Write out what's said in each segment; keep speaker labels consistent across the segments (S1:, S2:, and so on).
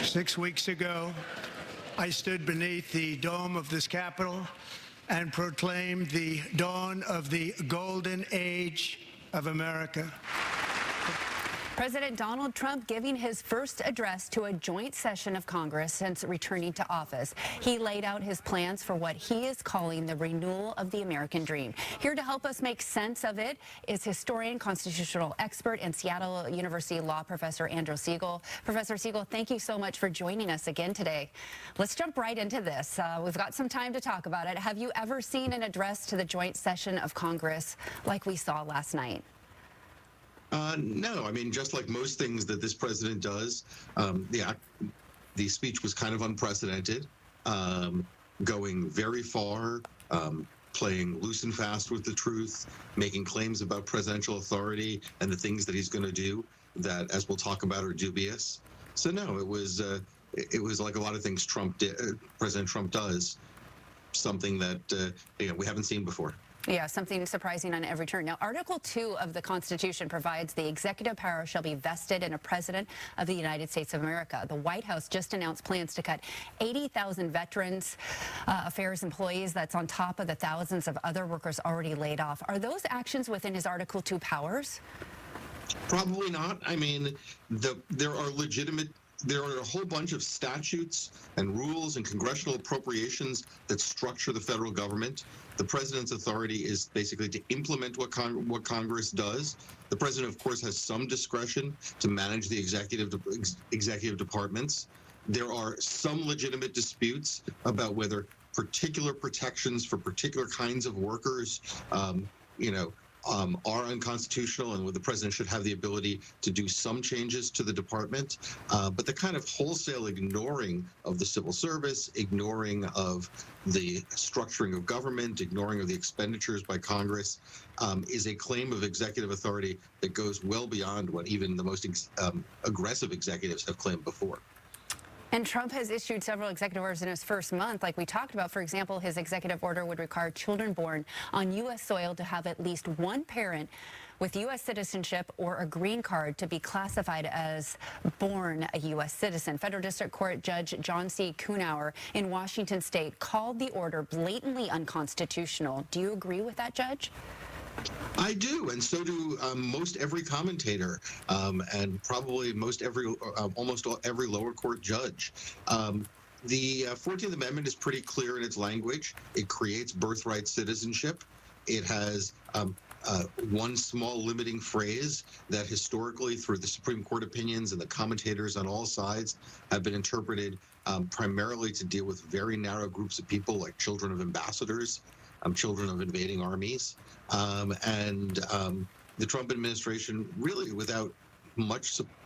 S1: 6 weeks ago, I stood beneath the dome of this Capitol and proclaimed the dawn of the golden age of America.
S2: President Donald Trump giving his first address to a joint session of Congress since returning to office. He laid out his plans for what he is calling the renewal of the American dream. Here to help us make sense of it is historian, constitutional expert, and Seattle University law professor Andrew Siegel. Professor Siegel, thank you so much for joining us again today. Let's jump right into this. We've got some time to talk about it. Have you ever seen an address to the joint session of Congress like we saw last night?
S3: No, I mean, just like most things that this president does, the speech was kind of unprecedented, going very far, playing loose and fast with the truth, making claims about presidential authority and the things that he's going to do that, as we'll talk about, are dubious. So no, it was like a lot of things President Trump does, something that we haven't seen before.
S2: Yeah, something surprising on every turn. Now, Article 2 of the Constitution provides the executive power shall be vested in a president of the United States of America. The White House just announced plans to cut 80,000 Veterans Affairs employees. That's on top of the thousands of other workers already laid off. Are those actions within his Article 2 powers?
S3: Probably not. I mean, there are a whole bunch of statutes and rules and congressional appropriations that structure the federal government. The president's authority is basically to implement what Congress does. The president, of course, has some discretion to manage the executive departments. There are some legitimate disputes about whether particular protections for particular kinds of workers, are unconstitutional, and the president should have the ability to do some changes to the department. But the kind of wholesale ignoring of the civil service, ignoring of the structuring of government, ignoring of the expenditures by Congress, is a claim of executive authority that goes well beyond what even the most aggressive executives have claimed before.
S2: And Trump has issued several executive orders in his first month, like we talked about. For example, his executive order would require children born on U.S. soil to have at least one parent with U.S. citizenship or a green card to be classified as born a U.S. citizen. Federal District Court Judge John C. Kuhnauer in Washington State called the order blatantly unconstitutional. Do you agree with that, Judge?
S3: I do, and so do most every commentator, and probably almost every lower court judge. The 14th Amendment is pretty clear in its language. It creates birthright citizenship. It has one small limiting phrase that historically, through the Supreme Court opinions and the commentators on all sides, have been interpreted primarily to deal with very narrow groups of people, like children of ambassadors, children of invading armies. The Trump administration, really without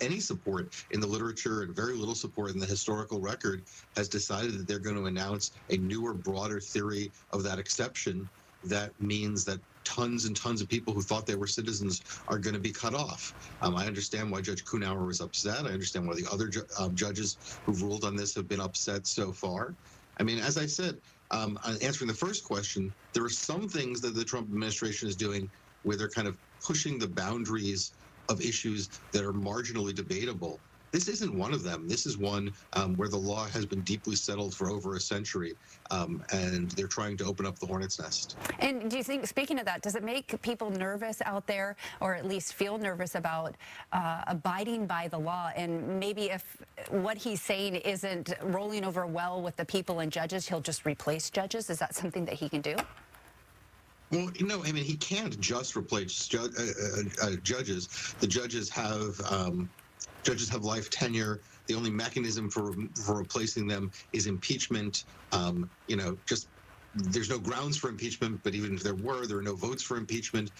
S3: any support in the literature and very little support in the historical record, has decided that they're going to announce a newer, broader theory of that exception. That means that tons and tons of people who thought they were citizens are going to be cut off. I understand why Judge Kuhnauer was upset. I understand why the other judges who've ruled on this have been upset so far. I mean, as I said, answering the first question, there are some things that the Trump administration is doing where they're kind of pushing the boundaries of issues that are marginally debatable. This isn't one of them. This is one where the law has been deeply settled for over a century, and they're trying to open up the hornet's nest.
S2: And do you think, speaking of that, does it make people nervous out there, or at least feel nervous about abiding by the law? And maybe if what he's saying isn't rolling over well with the people and judges, he'll just replace judges? Is that something that he can do?
S3: Well, I mean, he can't just replace judges. The judges have life tenure. The only mechanism for replacing them is impeachment. There's no grounds for impeachment, but even if there are no votes for impeachment,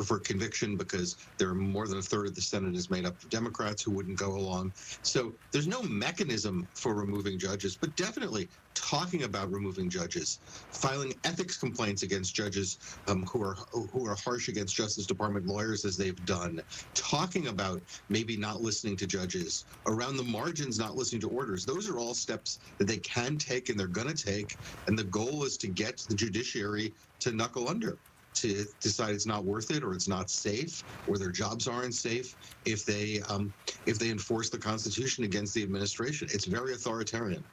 S3: for conviction, because there are more than a third of the Senate is made up of Democrats who wouldn't go along. So there's no mechanism for removing judges, but definitely talking about removing judges, filing ethics complaints against judges who are harsh against Justice Department lawyers, as they've done, talking about maybe not listening to judges, around the margins not listening to orders. Those are all steps that they can take and they're going to take, and the goal is to get the judiciary to knuckle under. to decide it's not worth it, or it's not safe, or their jobs aren't safe if they enforce the Constitution against the administration. It's very authoritarian.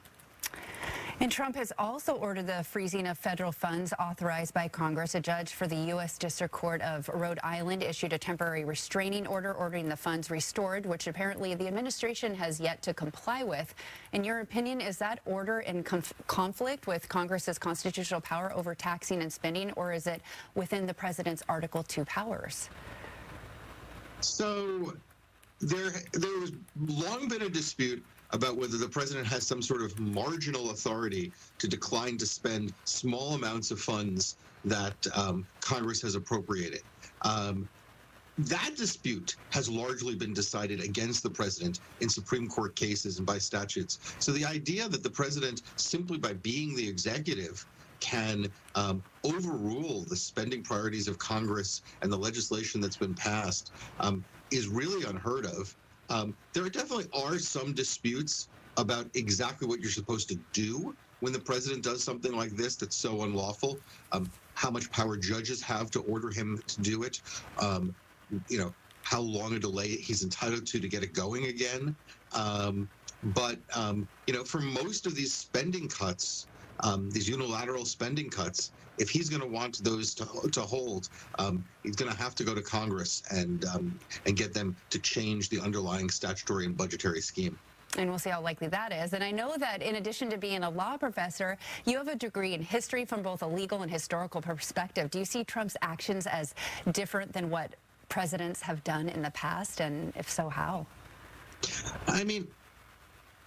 S2: And Trump has also ordered the freezing of federal funds authorized by Congress. A judge for the U.S. District Court of Rhode Island issued a temporary restraining order ordering the funds restored, which apparently the administration has yet to comply with. In your opinion, is that order in conflict with Congress's constitutional power over taxing and spending, or is it within the president's Article 2 powers?
S3: So there has long been a dispute about whether the president has some sort of marginal authority to decline to spend small amounts of funds that Congress has appropriated. That dispute has largely been decided against the president in Supreme Court cases and by statutes. So the idea that the president, simply by being the executive, can overrule the spending priorities of Congress and the legislation that's been passed is really unheard of. There definitely are some disputes about exactly what you're supposed to do when the president does something like this that's so unlawful, how much power judges have to order him to do it, how long a delay he's entitled to get it going again. But for most of these spending cuts, these unilateral spending cuts, if he's going to want those to hold, he's going to have to go to Congress and get them to change the underlying statutory and budgetary scheme.
S2: And we'll see how likely that is. And I know that in addition to being a law professor, you have a degree in history from both a legal and historical perspective. Do you see Trump's actions as different than what presidents have done in the past? And if so, how?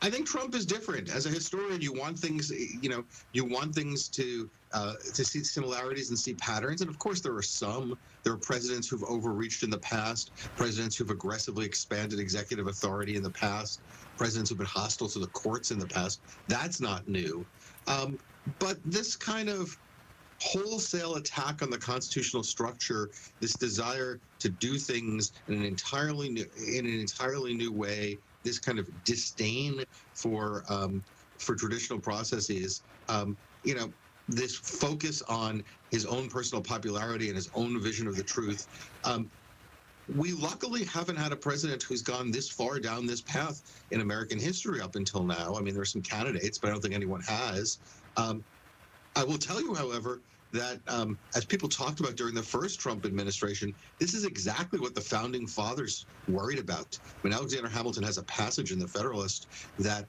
S3: I think Trump is different. As a historian, you want things, to see similarities and see patterns. And of course, there are presidents who've overreached in the past, presidents who've aggressively expanded executive authority in the past, presidents who've been hostile to the courts in the past. That's not new. But this kind of wholesale attack on the constitutional structure, this desire to do things in an entirely new way, this kind of disdain for traditional processes, this focus on his own personal popularity and his own vision of the truth. We luckily haven't had a president who's gone this far down this path in American history up until now. There are some candidates, but I don't think anyone has. I will tell you, however, that as people talked about during the first Trump administration, this is exactly what the founding fathers worried about. Alexander Hamilton has a passage in the Federalist that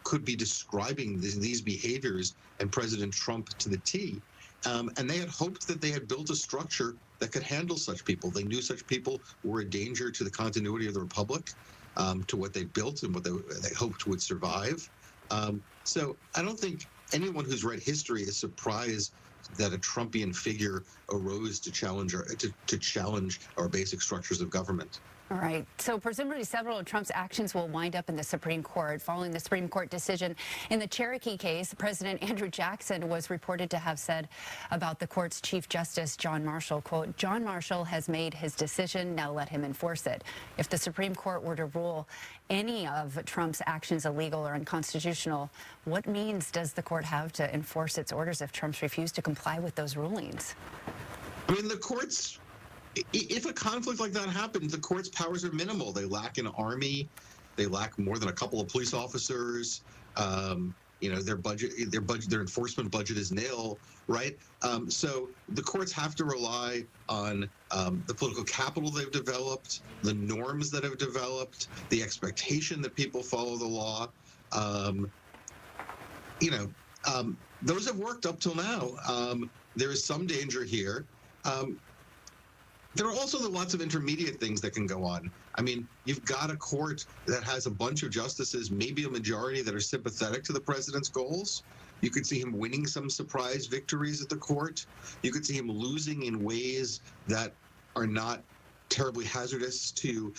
S3: could be describing these behaviors and President Trump to the T. And they had hoped that they had built a structure that could handle such people. They knew such people were a danger to the continuity of the republic, to what they built and what they hoped would survive. So I don't think anyone who's read history is surprised that a Trumpian figure arose to challenge our basic structures of government.
S2: All right. So presumably several of Trump's actions will wind up in the Supreme Court. Following the Supreme Court decision in the Cherokee case, President Andrew Jackson was reported to have said about the court's Chief Justice John Marshall, quote, "John Marshall has made his decision. Now let him enforce it." If the Supreme Court were to rule any of Trump's actions illegal or unconstitutional, what means does the court have to enforce its orders if Trump's refused to comply with those rulings?
S3: The courts, if a conflict like that happens, the court's powers are minimal. They lack an army. They lack more than a couple of police officers. Their enforcement budget is nil, right? So the courts have to rely on the political capital they've developed, the norms that have developed, the expectation that people follow the law. Those have worked up till now. There is some danger here. There are also lots of intermediate things that can go on. You've got a court that has a bunch of justices, maybe a majority, that are sympathetic to the president's goals. You could see him winning some surprise victories at the court. You could see him losing in ways that are not terribly hazardous to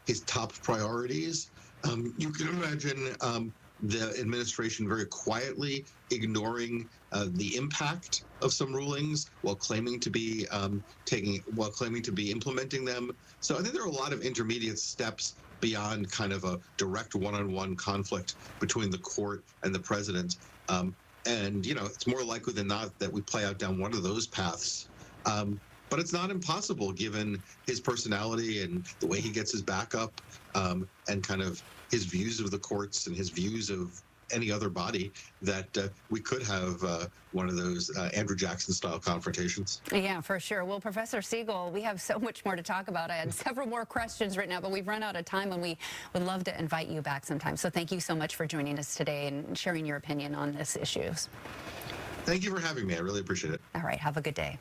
S3: his top priorities. You can imagine the administration very quietly ignoring the impact of some rulings while claiming to be implementing them. So I think there are a lot of intermediate steps beyond kind of a direct one-on-one conflict between the court and the president. And it's more likely than not that we play out down one of those paths. but it's not impossible given his personality and the way he gets his back up, and kind of his views of the courts and his views of any other body, that we could have one of those Andrew Jackson style confrontations.
S2: Yeah, for sure. Well, Professor Siegel, we have so much more to talk about. I had several more questions written out, but we've run out of time, and we would love to invite you back sometime. So thank you so much for joining us today and sharing your opinion on this issue.
S3: Thank you for having me. I really appreciate it.
S2: All right. Have a good day.